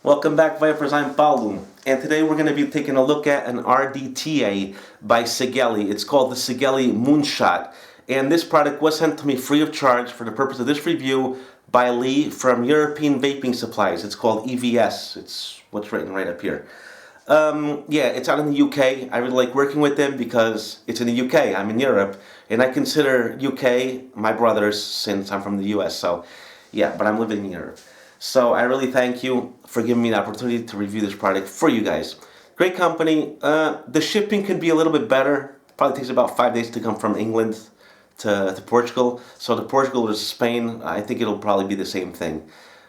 Welcome back, Vipers. I'm Paulo, and today we're going to be taking a look at an RDTA by Sigelei. It's called the Sigelei Moonshot, and this product was sent to me free of charge for the purpose of this review by Lee from European Vaping Supplies. It's called EVS. It's what's written right up here. Yeah, it's out in the UK. I really like working with them because it's in the UK. I'm in Europe, and I consider UK my brothers since I'm from the US. So, yeah, but I'm living in Europe. So I really thank you for giving me the opportunity to review this product for you guys. Great company. The shipping could be a little bit better. Probably takes about 5 days to come from England to Portugal. So to Portugal or Spain, I think it'll probably be the same thing.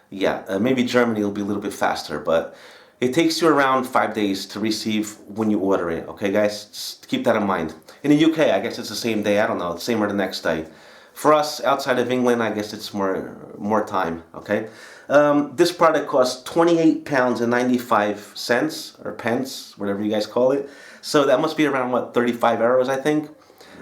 Yeah, maybe Germany will be a little bit faster, but it takes you around 5 days to receive when you order it. Okay, guys? Just keep that in mind. In the UK, I guess it's the same day. I don't know, the same or the next day. For us, outside of England, I guess it's more time, okay? This product costs £28.95, or pence, whatever you guys call it. So that must be around, what, 35 euros, I think?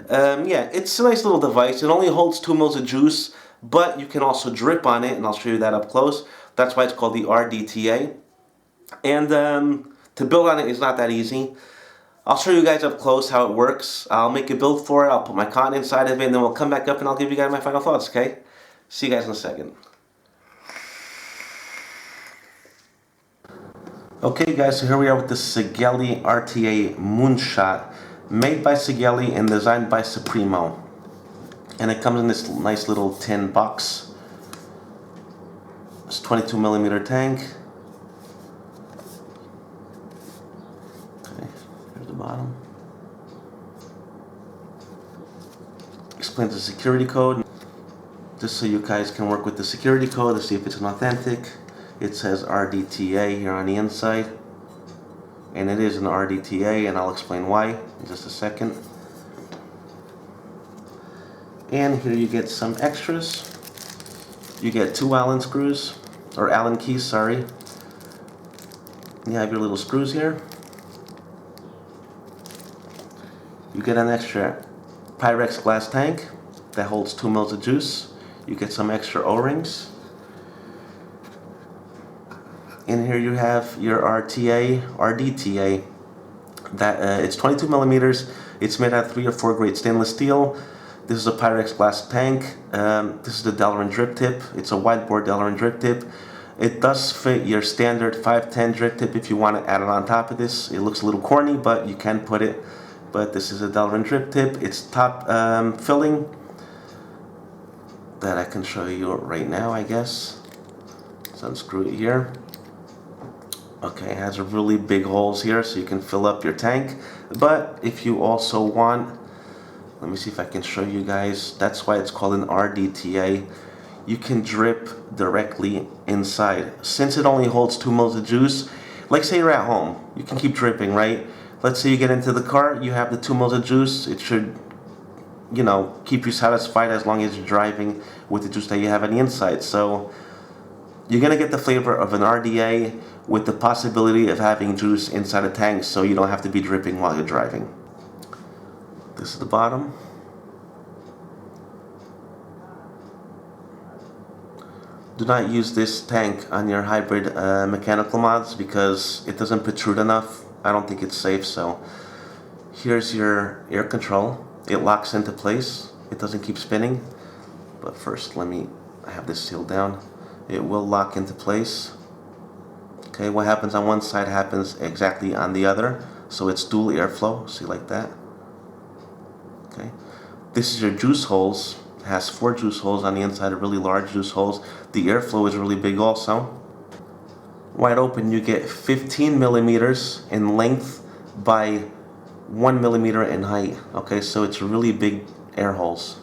Yeah, it's a nice little device. It only holds 2 mils of juice, but you can also drip on it, and I'll show you that up close. That's why it's called the RDTA. And to build on it is not that easy. I'll show you guys up close how it works. I'll make a build for it. I'll put my cotton inside of it, and then we'll come back up and I'll give you guys my final thoughts, okay? See you guys in a second. Okay guys, so here we are with the Sigelei RDTA Moonshot, made by Sigelei and designed by Supremo. And it comes in this nice little tin box. It's 22mm tank. Okay, here's the bottom. Explains the security code, just so you guys can work with the security code to see if it's an authentic. It says RDTA here on the inside, and it is an RDTA, and I'll explain why in just a second. And here you get some extras. You get 2 Allen screws, or Allen keys, sorry. You have your little screws here. You get an extra Pyrex glass tank that holds 2 mils of juice. You get some extra O-rings. And here you have your RDTA. That it's 22mm. It's made out of 3 or 4 grade stainless steel. This is a Pyrex glass tank. This is the Delrin drip tip. It's a wide bore Delrin drip tip. It does fit your standard 510 drip tip if you want to add it on top of this. It looks a little corny, but you can put it. But this is a Delrin drip tip. It's top filling that I can show you right now, I guess. Let's unscrew it here. Okay, it has really big holes here so you can fill up your tank. But if you also want, let me see if I can show you guys, that's why it's called an RDTA. You can drip directly inside. Since it only holds 2 mils of juice, like say you're at home, you can keep dripping, right? Let's say you get into the car, you have the 2 mils of juice. It should, you know, keep you satisfied as long as you're driving with the juice that you have on the inside. So you're gonna get the flavor of an RDA with the possibility of having juice inside a tank, so you don't have to be dripping while you're driving. This is the bottom. Do not use this tank on your hybrid mechanical mods because it doesn't protrude enough. I don't think it's safe. So here's your air control. It locks into place. It doesn't keep spinning. But first, let me have this sealed down. It will lock into place. Okay, what happens on one side happens exactly on the other. So it's dual airflow. See, like that. Okay. This is your juice holes. It has 4 juice holes on the inside, really large juice holes. The airflow is really big also. Wide open, you get 15mm in length by 1mm in height. Okay, so it's really big air holes.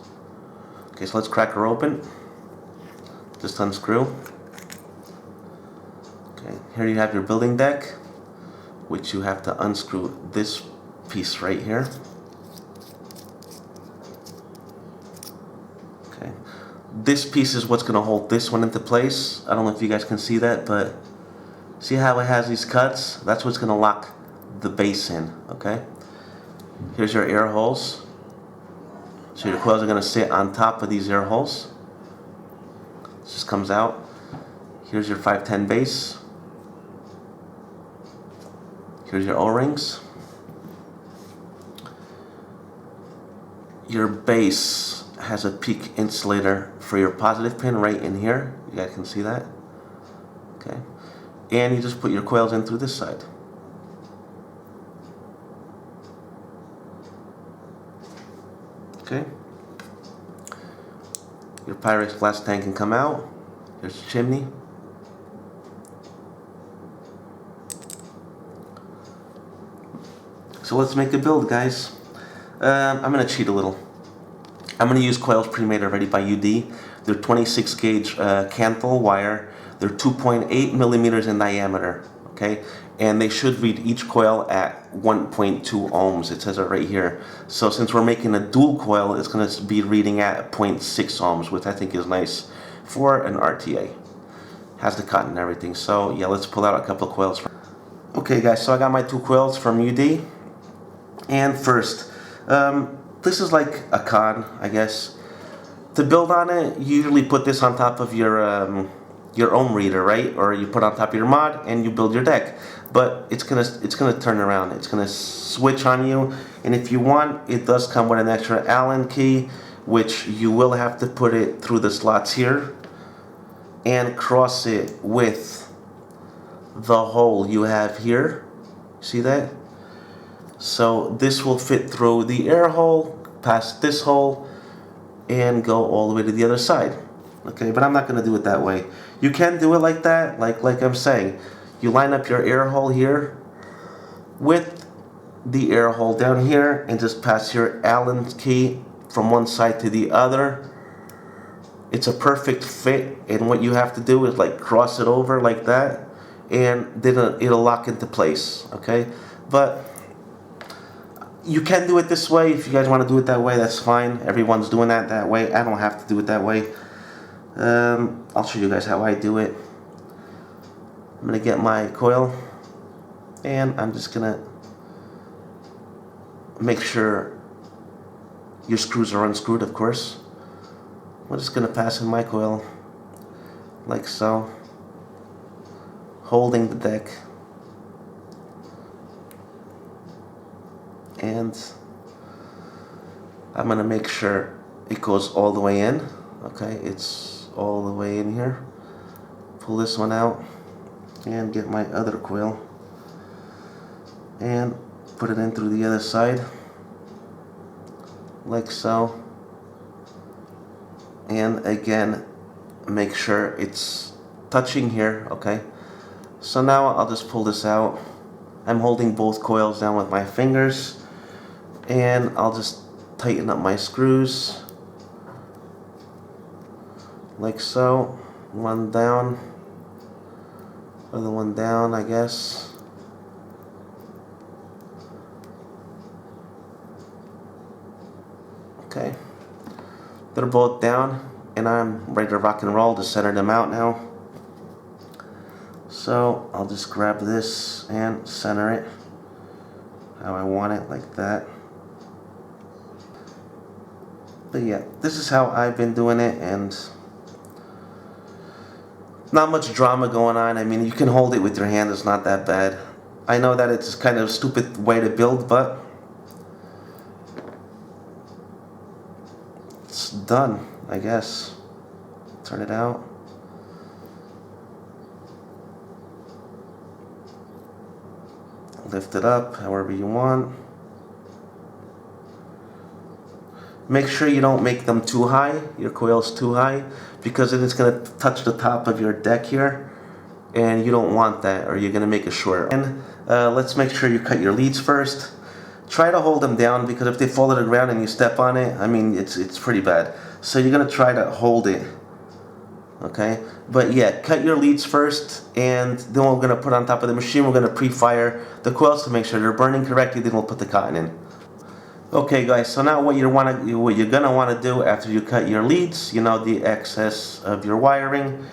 Okay, so let's crack her open. Just unscrew. Okay, here you have your building deck, which you have to unscrew this piece right here. Okay, this piece is what's going to hold this one into place. I don't know if you guys can see that, but see how it has these cuts? That's what's going to lock the base in. Okay, here's your air holes. So your coils are going to sit on top of these air holes. This just comes out. Here's your 510 base. Here's your O-rings. Your base has a peak insulator for your positive pin right in here. You guys can see that. Okay. And you just put your coils in through this side. Okay. Your Pyrex glass tank can come out. There's the chimney. So let's make a build, guys. I'm going to cheat a little. I'm going to use coils pre-made already by UD. They're 26 gauge Canthal wire. They're 2.8 millimeters in diameter. Okay, and they should read each coil at 1.2 ohms. It says it right here. So since we're making a dual coil, it's going to be reading at 0.6 ohms, which I think is nice for an RTA. Has the cotton and everything. So yeah, let's pull out a couple of coils. Okay, guys. So I got my 2 coils from UD. And first, this is like a con, I guess. To build on it, you usually put this on top of your ohm reader, right? Or you put on top of your mod and you build your deck. But it's gonna turn around. It's gonna switch on you. And if you want, it does come with an extra Allen key, which you will have to put it through the slots here and cross it with the hole you have here. See that? So this will fit through the air hole, past this hole, and go all the way to the other side. Okay, but I'm not going to do it that way. You can do it like that, like I'm saying. You line up your air hole here with the air hole down here and just pass your Allen key from one side to the other. It's a perfect fit, and what you have to do is like cross it over like that, and then it'll lock into place. Okay, but you can do it this way. If you guys want to do it that way, that's fine. Everyone's doing that way. I don't have to do it that way. I'll show you guys how I do it. I'm going to get my coil, and I'm just going to make sure your screws are unscrewed, of course. I'm just going to pass in my coil like so, holding the deck. And I'm going to make sure it goes all the way in. Okay, it's all the way in here. Pull this one out and get my other coil and put it in through the other side like so. And again, make sure it's touching here. Okay, so now I'll just pull this out. I'm holding both coils down with my fingers, and I'll just tighten up my screws like so. One down, other one down, I guess. Okay, they're both down, and I'm ready to rock and roll to center them out now. So I'll just grab this and center it how I want it, like that. But yeah, this is how I've been doing it, and not much drama going on. I mean, you can hold it with your hand, it's not that bad. I know that it's kind of a stupid way to build, but it's done, I guess. Turn it out. Lift it up however you want. Make sure you don't make them too high, your coil's too high, because then it's going to touch the top of your deck here, and you don't want that, or you're going to make it short. And let's make sure you cut your leads first. Try to hold them down, because if they fall to the ground and you step on it, I mean, it's pretty bad. So you're going to try to hold it. Okay, but yeah, cut your leads first, and then we're going to put on top of the machine, we're going to pre-fire the coils to make sure they're burning correctly, then we'll put the cotton in. Okay guys, so now what you're gonna want to do after you cut your leads, you know, the excess of your wiring,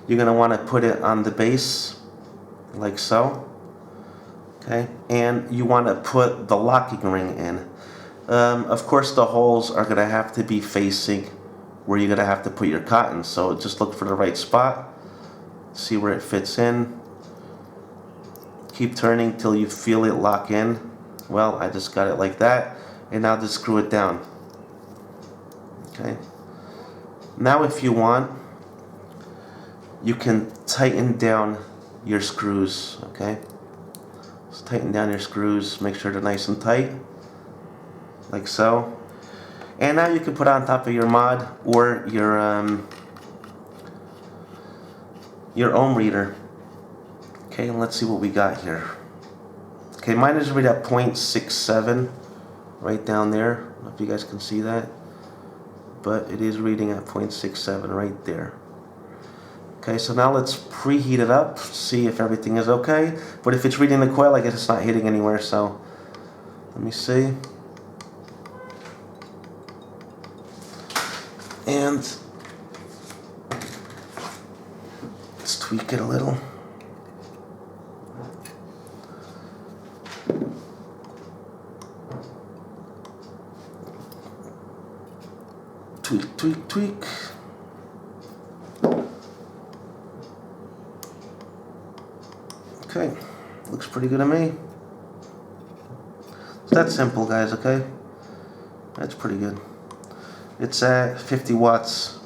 you're gonna want to put it on the base like so. Okay, and you want to put the locking ring in. Of course, the holes are gonna have to be facing where you're gonna have to put your cotton, so just look for the right spot, see where it fits in, Keep turning till you feel it lock in. Well, I just got it like that, and now just screw it down. Okay. Now if you want, you can tighten down your screws, okay? Just tighten down your screws, make sure they're nice and tight, like so. And now you can put on top of your mod or your ohm reader. Okay, and let's see what we got here. Okay, mine is read at 0.67, right down there. I don't know if you guys can see that, but it is reading at 0.67 right there. Okay, so now let's preheat it up, see if everything is okay. But if it's reading the coil, I guess it's not hitting anywhere, so let me see. And let's tweak it a little. Tweak, tweak, tweak. Okay, looks pretty good to me. So that's simple, guys, okay? That's pretty good. It's at 50 watts.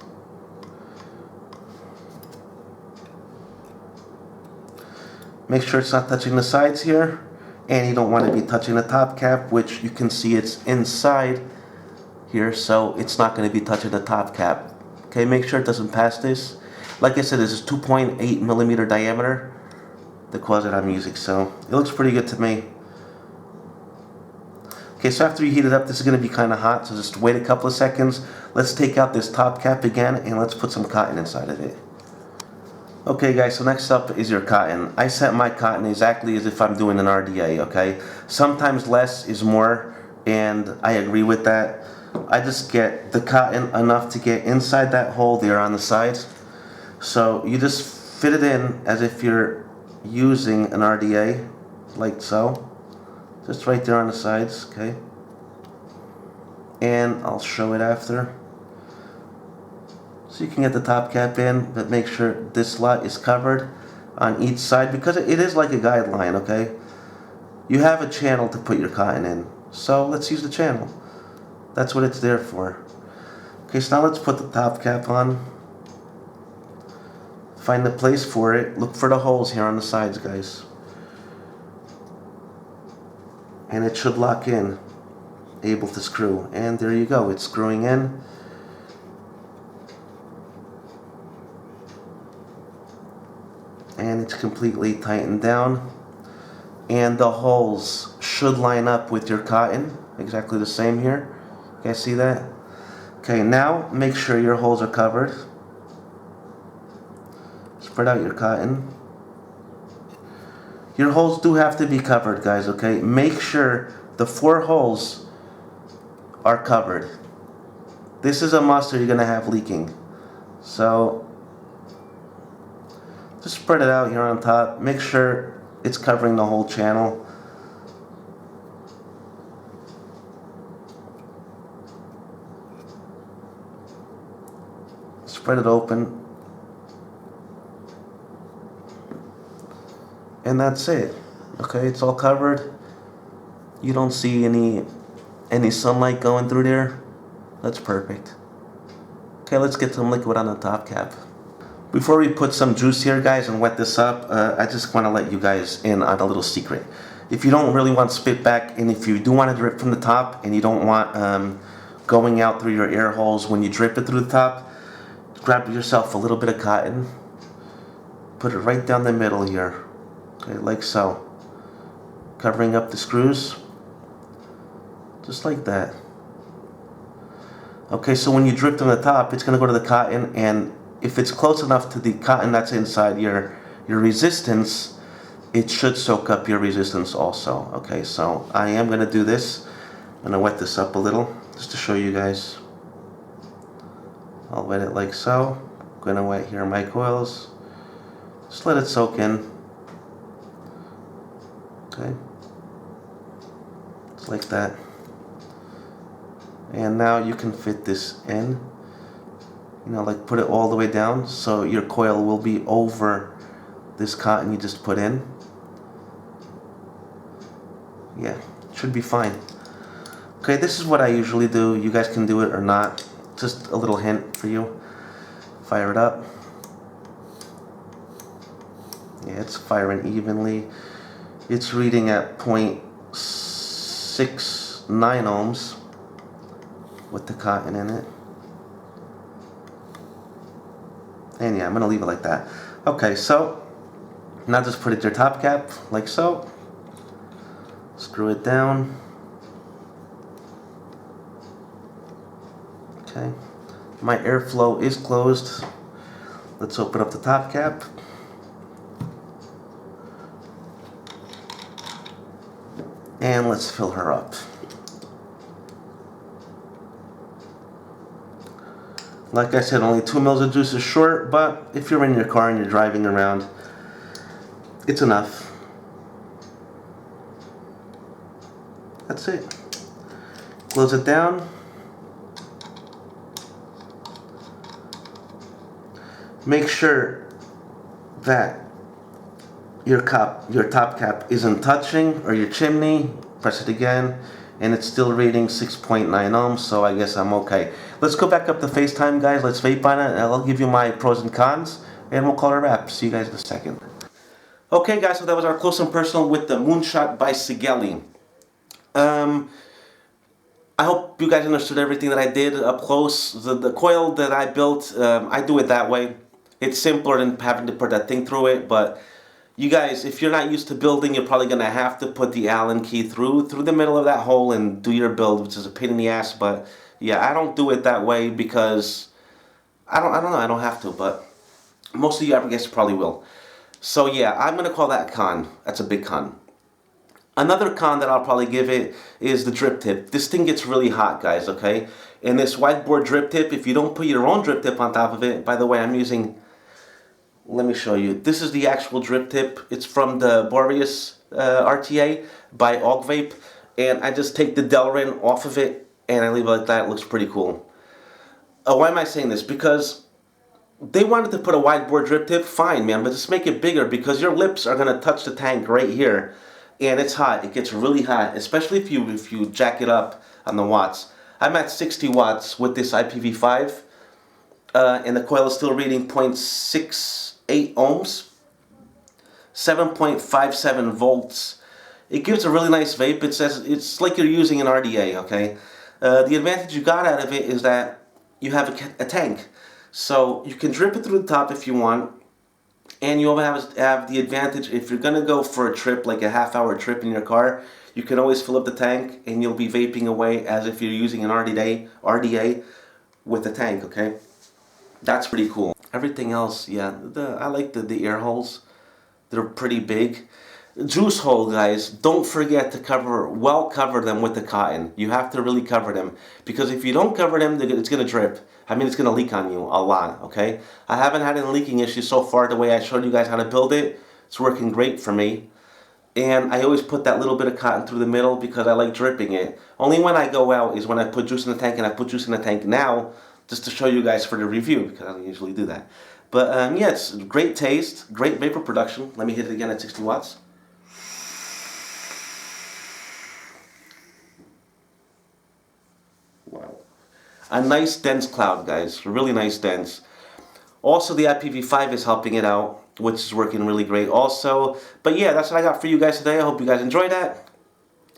Make sure it's not touching the sides here, and you don't want to be touching the top cap, which you can see it's inside here, so it's not going to be touching the top cap. Okay, make sure it doesn't pass this. Like I said, this is 2.8 millimeter diameter, the coils that I'm using, so it looks pretty good to me. Okay, so after you heat it up, this is going to be kind of hot, so just wait a couple of seconds. Let's take out this top cap again, and let's put some cotton inside of it. Okay guys, so next up is your cotton. I set my cotton exactly as if I'm doing an RDA, okay? Sometimes less is more, and I agree with that. I just get the cotton enough to get inside that hole there on the sides. So you just fit it in as if you're using an RDA, like so. Just right there on the sides, okay? And I'll show it after. So you can get the top cap in, but make sure this slot is covered on each side, because it is like a guideline, okay? You have a channel to put your cotton in, so let's use the channel. That's what it's there for. Okay, so now let's put the top cap on. Find the place for it. Look for the holes here on the sides, guys. And it should lock in, able to screw. And there you go, it's screwing in. And it's completely tightened down. And the holes should line up with your cotton, exactly the same here. You guys see that? Okay, now make sure your holes are covered. Spread out your cotton. Your holes do have to be covered, guys, okay? Make sure the 4 holes are covered. This is a must or you're gonna have leaking. So just spread it out here on top. Make sure it's covering the whole channel. Spread it open. And that's it. Okay, it's all covered. You don't see any sunlight going through there. That's perfect. Okay, let's get some liquid on the top cap. Before we put some juice here, guys, and wet this up, I just want to let you guys in on a little secret. If you don't really want spit back, and if you do want to drip from the top, and you don't want going out through your air holes when you drip it through the top, grab yourself a little bit of cotton, put it right down the middle here. Okay, like so. Covering up the screws. Just like that. Okay, so when you drip on the top, it's going to go to the cotton, and if it's close enough to the cotton that's inside your resistance, it should soak up your resistance also. Okay, so I am going to do this. I'm going to wet this up a little, just to show you guys. I'll wet it like so. I'm going to wet here my coils. Just let it soak in. Okay, just like that. And now you can fit this in. You know, like put it all the way down so your coil will be over this cotton you just put in. Yeah, should be fine. Okay, this is what I usually do. You guys can do it or not. Just a little hint for you. Fire it up. Yeah, it's firing evenly. It's reading at 0.69 ohms with the cotton in it. And yeah, I'm gonna leave it like that. Okay, so now just put it your top cap, like so. Screw it down. Okay, my airflow is closed. Let's open up the top cap. And let's fill her up. Like I said, only 2 mils of juice is short, but if you're in your car and you're driving around, it's enough. That's it. Close it down. Make sure that your top cap isn't touching, or your chimney. Press it again, and it's still reading 6.9 ohms, so I guess I'm okay. Let's go back up to FaceTime, guys. Let's vape on it, and I'll give you my pros and cons, and we'll call it a wrap. See you guys in a second. Okay, guys, so that was our close and personal with the Moonshot by Sigelei. I hope you guys understood everything that I did up close. The coil that I built, I do it that way. It's simpler than having to put that thing through it, but you guys, if you're not used to building, you're probably going to have to put the Allen key through the middle of that hole and do your build, which is a pain in the ass. But yeah, I don't do it that way because I don't know, I don't have to, but most of you, I guess, probably will. So yeah, I'm going to call that a con. That's a big con. Another con that I'll probably give it is the drip tip. This thing gets really hot, guys, okay? And this whiteboard drip tip, if you don't put your own drip tip on top of it, by the way, I'm using, let me show you. This is the actual drip tip. It's from the Boreas RTA by Vape, and I just take the Delrin off of it and I leave it like that. It looks pretty cool. Why am I saying this? Because they wanted to put a whiteboard drip tip, fine, man, but just make it bigger because your lips are going to touch the tank right here. And it's hot. It gets really hot, especially if you jack it up on the watts. I'm at 60 watts with this IPv5, and the coil is still reading 0.68 ohms, 7.57 volts. It gives a really nice vape. It's like you're using an RDA. Okay. The advantage you got out of it is that you have a tank, so you can drip it through the top if you want. And you have the advantage, if you're going to go for a trip, like a half-hour trip in your car, you can always fill up the tank and you'll be vaping away as if you're using an RDA with a tank, okay? That's pretty cool. Everything else, yeah, I like the air holes. They're pretty big. Juice hole, guys, don't forget to cover them with the cotton. You have to really cover them, because if you don't cover them, it's going to drip. I mean, it's going to leak on you a lot, okay? I haven't had any leaking issues so far. The way I showed you guys how to build it, it's working great for me. And I always put that little bit of cotton through the middle because I like dripping it. Only when I go out is when I put juice in the tank, and I put juice in the tank now just to show you guys for the review, because I don't usually do that. But yeah, it's great taste, great vapor production. Let me hit it again at 60 watts. Wow. A nice dense cloud, guys. Really nice dense. Also, the IPv5 is helping it out, which is working really great also. But yeah, that's what I got for you guys today. I hope you guys enjoyed that.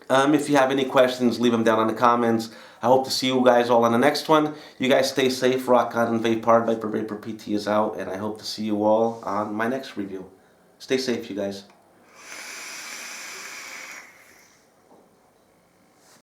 If you have any questions, leave them down in the comments. I hope to see you guys all on the next one. You guys stay safe, rock on, and vape hard. ViperVaporPT is out, and I hope to see you all on my next review. Stay safe, you guys.